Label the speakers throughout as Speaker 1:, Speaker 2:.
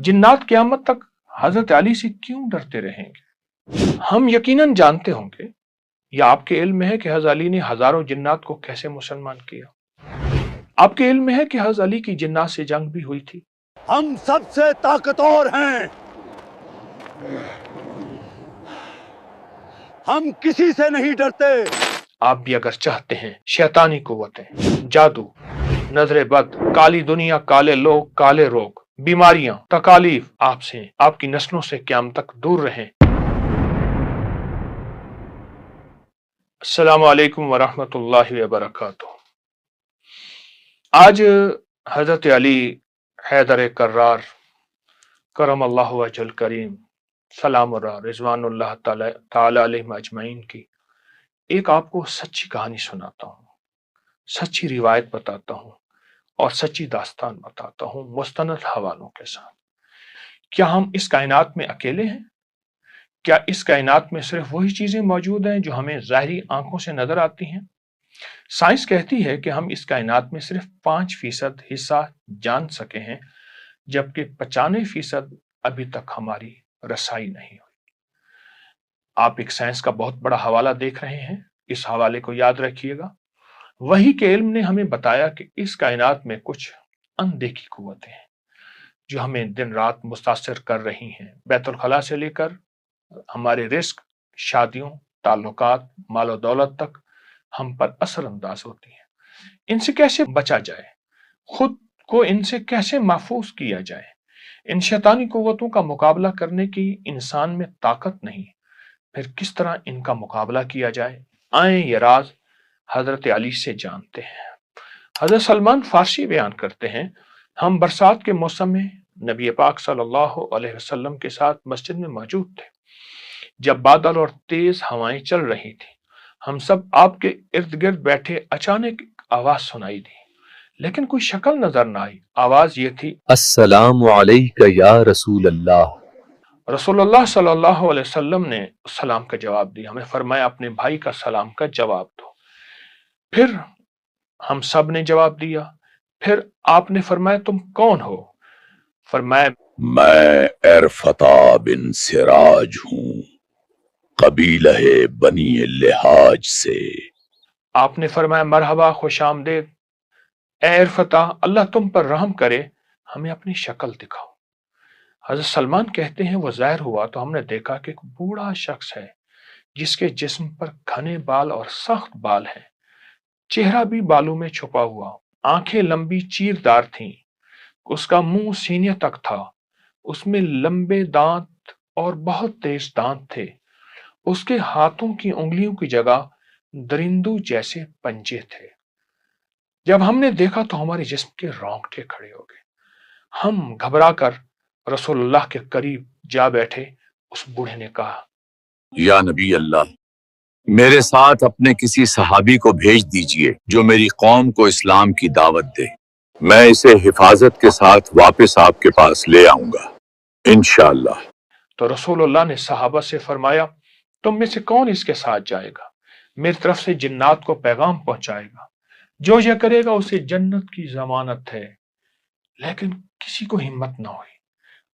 Speaker 1: जिन्नात क़यामत तक हजरत अली से क्यों डरते रहेंगे? हम यकीनन जानते होंगे या आपके इल्म में है कि हजरत अली ने हजारों जिन्नात को कैसे मुसलमान किया। आपके इल्म में है कि हजरत अली की जिन्नात से जंग भी हुई थी।
Speaker 2: हम सबसे ताकतवर हैं, हम किसी से नहीं डरते।
Speaker 1: आप भी अगर चाहते हैं शैतानी कुव्वतें, जादू, नजरे बद, काली दुनिया, काले लोग, काले रोग, बीमारियां, तकालीफ आपसे, आपकी नस्लों से क़यामत तक दूर रहें। अस्सलामु अलैकुम वरहमतुल्लाहि वबरकातुहू। आज हजरत अली हैदर कर्रार करम अल्लाहु वजहुल करीम सलामुल्लाह रिज़वानुल्लाह ताला अलैहिम अजमईन की एक आपको सच्ची कहानी सुनाता हूँ, सच्ची रिवायत बताता हूँ और सच्ची दास्तान बताता हूँ मुस्तनद हवालों के साथ। क्या हम इस कायनात में अकेले हैं? क्या इस कायनात में सिर्फ वही चीजें मौजूद हैं जो हमें ज़ाहिरी आंखों से नजर आती हैं? साइंस कहती है कि हम इस कायनात में सिर्फ 5% हिस्सा जान सके हैं, जबकि 95% अभी तक हमारी रसाई नहीं हुई। आप एक साइंस का बहुत बड़ा हवाला देख रहे हैं, इस हवाले को याद रखिएगा। वही के इल्म ने हमें बताया कि इस कायनात में कुछ अनदेखी कुव्वतें हैं जो हमें दिन रात मुतासिर कर रही हैं। बैतुल खला से लेकर हमारे रिस्क, शादियों, ताल्लुकात, मालो दौलत तक हम पर असर अंदाज होती हैं। इनसे कैसे बचा जाए? खुद को इनसे कैसे महफूज किया जाए? इन शैतानी कुव्वतों का मुकाबला करने की इंसान में ताकत नहीं, फिर किस तरह इनका मुकाबला किया जाए? आए ये राज हजरत अली से जानते हैं। हजरत सलमान फारसी बयान करते हैं, हम बरसात के मौसम में नबी पाक सल्लल्लाहु अलैहि वसल्लम के साथ मस्जिद में मौजूद थे। जब बादल और तेज हवाएं चल रही थी, हम सब आपके इर्द गिर्द बैठे। अचानक आवाज सुनाई दी, लेकिन कोई शक्ल नजर न आई। आवाज ये थी,
Speaker 3: अस्सलामु अलैका या रसूल अल्लाह।
Speaker 1: रसूलुल्लाह सल्लल्लाहु अलैहि वसल्लम ने सलाम का जवाब दिया। हमें फरमाया अपने भाई का सलाम का जवाब दो। फिर हम सब ने जवाब दिया। फिर आपने फरमाया तुम कौन हो? फरमाया
Speaker 2: मैं इरफता बिन सिराज हूँ, कबीलहे बनी लिहाज से।
Speaker 1: आपने फरमाया मरहबा, खुश आमदेद। ए इरफता, अल्लाह तुम पर रहम करे, हमें अपनी शक्ल दिखाओ। हजरत सलमान कहते हैं वो ज़ाहिर हुआ तो हमने देखा कि एक बूढ़ा शख्स है जिसके जिस्म पर घने बाल और सख्त बाल हैं, चेहरा भी बालों में छुपा हुआ, आंखें लंबी चीरदार थीं, उसका मुंह सीने तक था, उसमें लंबे दांत और बहुत तेज दांत थे, उसके हाथों की उंगलियों की जगह दरिंदों जैसे पंजे थे। जब हमने देखा तो हमारे जिस्म के रोंगटे खड़े हो गए। हम घबरा कर रसूलुल्लाह के करीब जा बैठे। उस बूढ़े ने कहा,
Speaker 2: या नबी अल्लाह, मेरे साथ अपने किसी सहाबी को भेज दीजिए जो मेरी कौम को इस्लाम की दावत दे। मैं इसे हिफाजत के साथ वापस आपके पास ले आऊंगा इंशाअल्लाह।
Speaker 1: तो रसूलुल्लाह ने सहाबा से फरमाया, तुम में से कौन इसके साथ जाएगा? मेरी तरफ से जिन्नात को पैगाम पहुंचाएगा, जो यह करेगा उसे जन्नत की जमानत है। लेकिन किसी को हिम्मत ना हुई।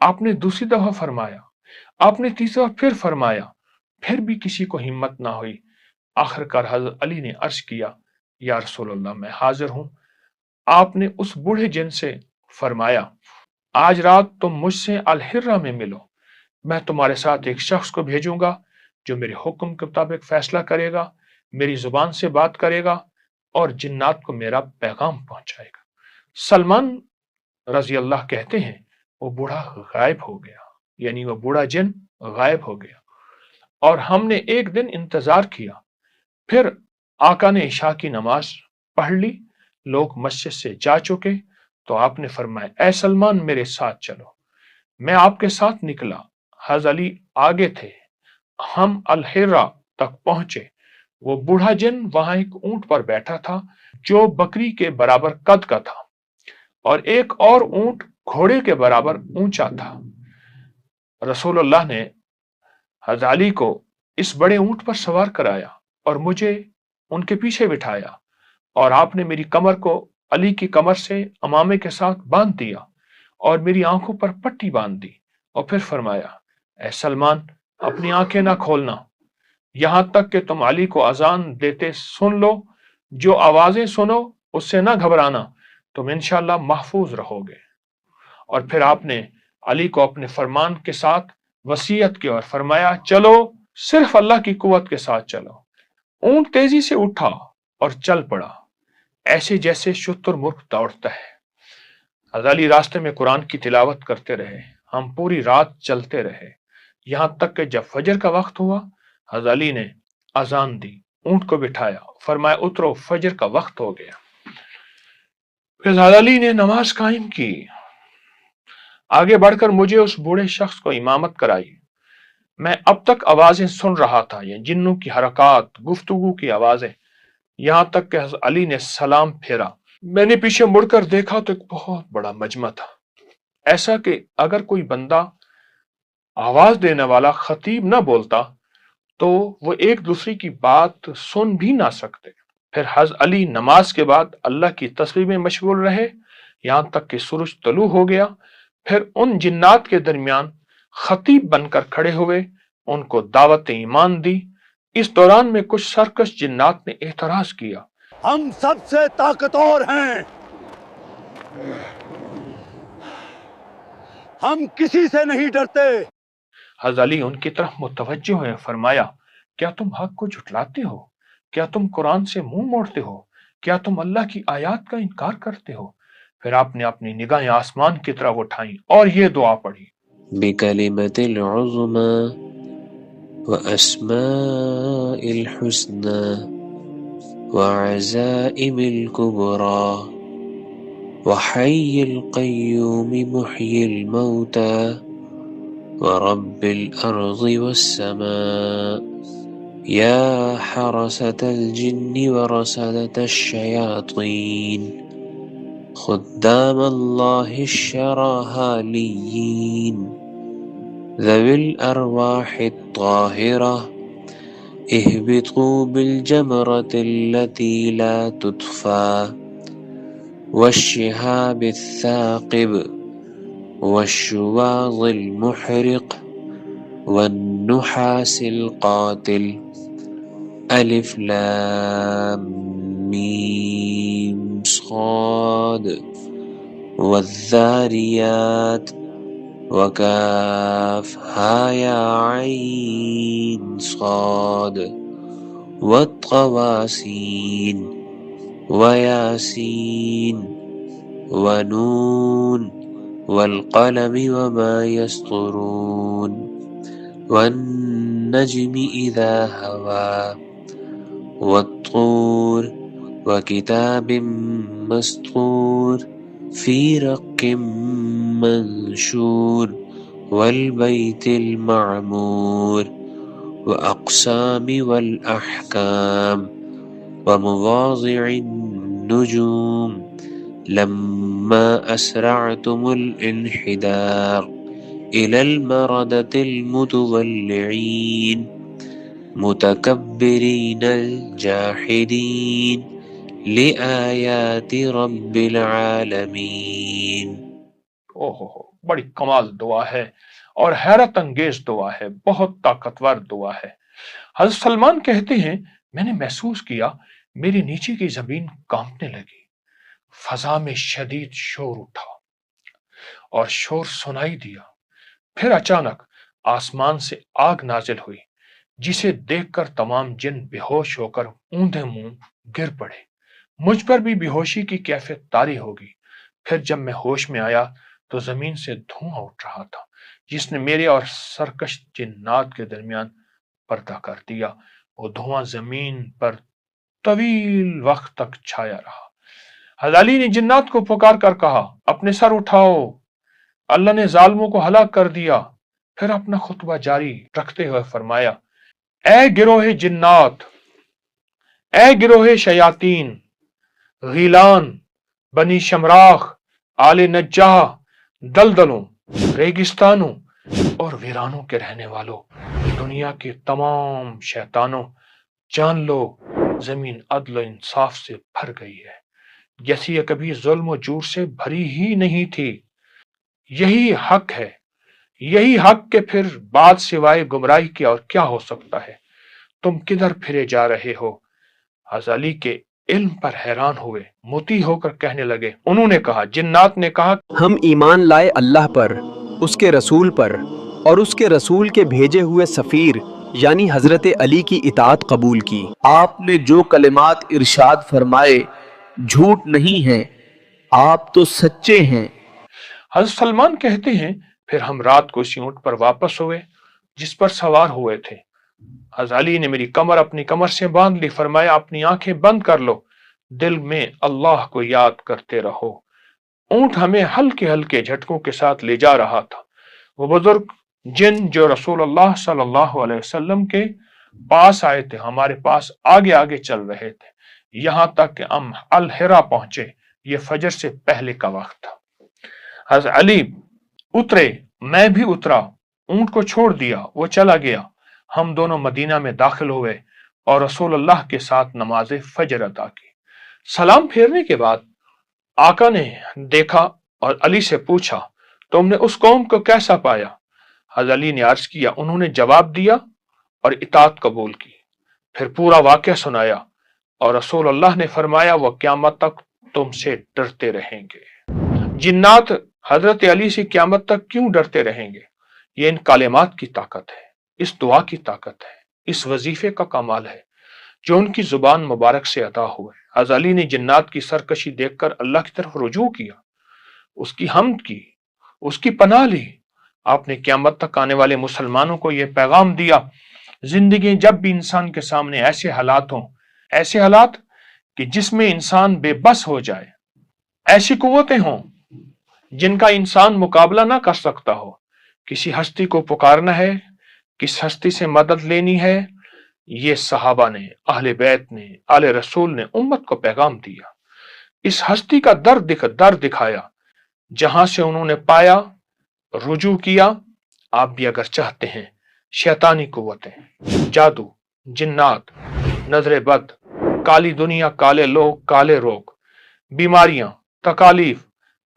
Speaker 1: आपने दूसरी दफा फरमाया, आपने तीसरी बार फिर फरमाया, फिर भी किसी को हिम्मत ना हुई। आखिरकार हजरत अली ने अर्ज किया, या रसूलुल्लाह, मैं हाजिर हूं। आपने उस बूढ़े जिन से फरमाया, आज रात तुम मुझसे अल हिर्रा में मिलो। मैं तुम्हारे साथ एक शख्स को भेजूंगा जो मेरे हुक्म के मुताबिक फैसला करेगा, मेरी जुबान से बात करेगा और जिन्नात को मेरा पैगाम पहुंचाएगा। सलमान रजी अल्लाह कहते हैं वो बूढ़ा गायब हो गया, यानी वो बूढ़ा जिन गायब हो गया और हमने एक दिन इंतजार किया। फिर आका ने इशा की नमाज पढ़ ली, लोग मस्जिद से जा चुके तो आपने फरमाया, ऐ सलमान मेरे साथ चलो। मैं आपके साथ निकला। हज़रत अली आगे थे। हम अल हिर्रा तक पहुंचे। वो बूढ़ा जिन वहां एक ऊंट पर बैठा था जो बकरी के बराबर कद का था और एक और ऊंट घोड़े के बराबर ऊंचा था। रसूलुल्लाह ने हज़रत अली को इस बड़े ऊंट पर सवार कराया और मुझे उनके पीछे बिठाया और आपने मेरी कमर को अली की कमर से अमामे के साथ बांध दिया اور میری آنکھوں پر پٹی باندھ دی، اور پھر فرمایا اے سلمان اپنی آنکھیں نہ کھولنا یہاں تک کہ تم علی کو اذان دیتے سن لو، جو آوازیں سنو اس سے نہ گھبرانا، تم انشاءاللہ محفوظ رہو گے۔ اور پھر آپ نے علی کو اپنے فرمان کے ساتھ وصیت کی اور فرمایا چلو صرف اللہ کی قوت کے ساتھ چلو۔ اونٹ تیزی سے اٹھا اور چل پڑا، ایسے جیسے شتر مرغ دوڑتا ہے۔ حضرت علی راستے میں قرآن کی تلاوت کرتے رہے، ہم پوری رات چلتے رہے، یہاں تک کہ جب فجر کا وقت ہوا حضرت علی نے اذان دی، اونٹ کو بٹھایا، فرمایا اترو فجر کا وقت ہو گیا۔ پھر حضرت علی نے نماز قائم کی، آگے بڑھ کر مجھے اس بوڑھے شخص کو امامت کرائی۔ میں اب تک آوازیں سن رہا تھا، یہ جنوں کی حرکات، گفتگو کی آوازیں، یہاں تک کہ حضرت علی نے سلام پھیرا۔ میں نے پیچھے مڑ کر دیکھا تو ایک بہت بڑا مجمع تھا، ایسا کہ اگر کوئی بندہ آواز دینے والا خطیب نہ بولتا تو وہ ایک دوسرے کی بات سن بھی نہ سکتے۔ پھر حضرت علی نماز کے بعد اللہ کی تسبیح میں مشغول رہے یہاں تک کہ سورج طلوع ہو گیا۔ پھر ان جنات کے درمیان خطیب بن کر کھڑے ہوئے، ان کو دعوت ایمان دی۔ اس دوران میں کچھ سرکش جنات نے اعتراض کیا،
Speaker 4: ہم سب سے طاقتور ہیں، ہم کسی سے نہیں ڈرتے۔
Speaker 1: حضرت علی ان کی طرف متوجہ ہوئے، فرمایا کیا تم حق کو جھٹلاتے ہو؟ کیا تم قرآن سے منہ موڑتے ہو؟ کیا تم اللہ کی آیات کا انکار کرتے ہو؟ پھر آپ نے اپنی نگاہیں آسمان کی طرف اٹھائیں اور یہ دعا پڑھی،
Speaker 5: بکلمت العظمی واسماء الحسنى وعزائم الكبرى وحي القيوم محيي الموتى ورب الأرض والسماء يا حرسة الجن ورسدة الشياطين خدام الله الشراهاليين ذوي الأرواح الطاهرة اهبطوا بالجمرة التي لا تطفى والشهاب الثاقب والشواظ المحرق والنحاس القاتل ألف لام ميم صاد والذاريات وكاف ها يا عين صاد والطواسين وياسين ونون والقلم وما يسطرون والنجم إذا هوى والطور وكتاب مسطور في رق منشور والبيت المعمور وأقسام والأحكام ومواضع النجوم لما أسرعتم الانحدار إلى المردة المتضلعين متكبرين الجاحدين لآيات رب العالمین۔
Speaker 1: بڑی کمال دعا ہے اور حیرت انگیز دعا ہے، بہت طاقتور دعا ہے۔ حضرت سلمان کہتے ہیں میں نے محسوس کیا میری نیچے کی زمین کانپنے لگی، فضا میں شدید شور اٹھا اور شور سنائی دیا، پھر اچانک آسمان سے آگ نازل ہوئی جسے دیکھ کر تمام جن بے ہوش ہو کر اوندے منہ گر پڑے۔ مجھ پر بھی بے ہوشی کی کیفیت طاری ہوگی۔ پھر جب میں ہوش میں آیا تو زمین سے دھواں اٹھ رہا تھا جس نے میرے اور سرکش جنات کے درمیان پردہ کر دیا۔ وہ دھواں زمین پر طویل وقت تک چھایا رہا۔ حضرت علی نے جنات کو پکار کر کہا اپنے سر اٹھاؤ، اللہ نے ظالموں کو ہلاک کر دیا۔ پھر اپنا خطبہ جاری رکھتے ہوئے فرمایا اے گروہ جنات، اے گروہ شیاطین، غیلان، بنی شمراخ، آل نجاح، دلدلوں، ریگستانوں اور ویرانوں کے رہنے والوں، دنیا کے تمام شیطانوں، جان لو زمین عدل و انصاف سے بھر گئی ہے جیسی یہ کبھی ظلم و جور سے بھری ہی نہیں تھی۔ यही हक है, यही हक के फिर बाद सिवाय गुमराही के और क्या हो सकता है, तुम किधर फिरे जा रहे हो। हज़रत अली के इल्म पर हैरान हुए, मोती होकर कहने लगे। उन्होंने कहा, जिन्नात ने कहा,
Speaker 6: हम ईमान लाए अल्लाह पर, उसके रसूल पर और उसके रसूल के भेजे हुए सफ़ीर यानी हज़रत अली की इताअत कबूल की।
Speaker 3: आपने जो कलिमात इरशाद फरमाए झूठ नहीं हैं, आप तो सच्चे हैं।
Speaker 1: हज़रत सलमान कहते हैं, फिर हम रात को उसी ऊंट पर वापस हुए जिस पर सवार हुए थे। हज़रत अली ने मेरी कमर अपनी कमर से बांध ली, फरमाया अपनी आंखें बंद कर लो, दिल में अल्लाह को याद करते रहो। ऊंट हमें हल्के हल्के झटकों के साथ ले जा रहा था। वो बुजुर्ग जिन जो रसूलुल्लाह सल्लल्लाहु अलैहि वसल्लम के पास आए थे, हमारे पास आगे आगे चल रहे थे, यहां तक कि हम अल हिरा पहुंचे। ये फजर से पहले का वक्त था। हज़रत अली उतरे, मैं भी उतरा, ऊंट को छोड़ दिया, वो चला गया। हम दोनों मदीना में दाखिल हुए और रसूलुल्लाह के साथ नमाज फजर अदा की। सलाम फेरने के बाद आका ने देखा और अली से पूछा, तुमने उस कौम को कैसा पाया। हज़रत अली ने अर्ज किया, उन्होंने जवाब दिया और इताअत कबूल की। फिर पूरा वाक़या सुनाया और रसूलुल्लाह ने फरमाया, वह क़यामत तक तुमसे डरते रहेंगे। जिन्नात हजरत अली से क़यामत तक क्यों डरते रहेंगे। ये इन कालिमात की ताकत है, इस दुआ की ताकत है, इस वजीफे का कमाल है जो उनकी जुबान मुबारक से अता हुए। हज़रत अली ने जिन्नात की सरकशी देखकर अल्लाह की तरफ रुजू किया, उसकी हमद की, उसकी पनाह ली। आपने क़यामत तक आने वाले मुसलमानों को यह पैगाम दिया, जिंदगी जब भी इंसान के सामने ऐसे हालात हों, ऐसे हालात कि जिसमें इंसान बेबस हो जाए, ऐसी कुव्वतें हों जिनका इंसान मुकाबला ना कर सकता हो, किसी हस्ती को पुकारना है, किस हस्ती से मदद लेनी है, ये सहाबा ने, अहले बैत ने, आले रसूल ने उम्मत को पैगाम दिया। इस हस्ती का दर्द दिखाया, जहां से उन्होंने पाया, रुजू किया। आप भी अगर चाहते हैं शैतानी कुव्वतें, जादू, जिन्नात, नजर बद, काली दुनिया, काले लोग, काले रोग, बीमारियां, तकालीफ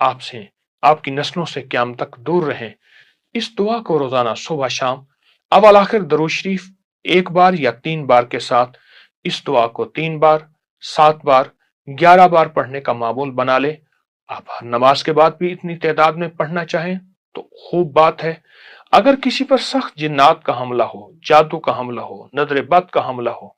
Speaker 1: आपसे, आपकी नस्लों से क़यामत तक दूर रहें, इस दुआ को रोजाना सुबह शाम अव्वल आखिर दरूद शरीफ 1 बार या 3 बार के साथ इस दुआ को 3 बार, 7 बार, 11 बार पढ़ने का मामूल बना ले। आप हर नमाज के बाद भी इतनी तादाद में पढ़ना चाहें तो खूब बात है। अगर किसी पर सख्त जिन्नात का हमला हो, जादू का हमला हो, नजर बद का हमला हो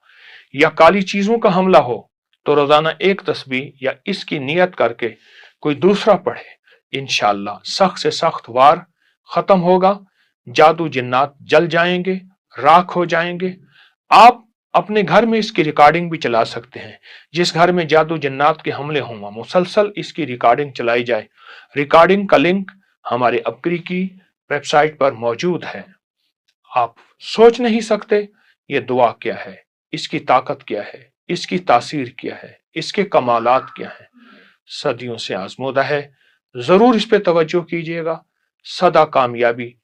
Speaker 1: या काली चीजों का हमला हो, तो रोजाना 1 तस्बीह या इसकी नियत करके कोई दूसरा पढ़े, इंशाअल्लाह सख्त से सख्त वार खत्म होगा, जादू जिन्नात जल जाएंगे, राख हो जाएंगे। आप अपने घर में इसकी रिकॉर्डिंग भी चला सकते हैं। जिस घर में जादू जिन्नात के हमले हों, मुसलसल इसकी रिकॉर्डिंग चलाई जाए। रिकॉर्डिंग का लिंक हमारे अपकरी की वेबसाइट पर मौजूद है। आप सोच नहीं सकते ये दुआ क्या है, इसकी ताकत क्या है, इसकी तासीर क्या है, इसके कमालात क्या है। सदियों से आजमूदा है, जरूर इस पे तवज्जो कीजिएगा। सदा कामयाबी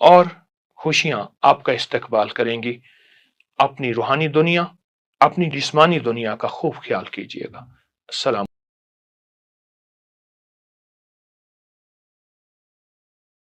Speaker 1: और खुशियां आपका इस्तकबाल करेंगी। अपनी रूहानी दुनिया, अपनी जिस्मानी दुनिया का खूब ख्याल कीजिएगा। अस्सलाम।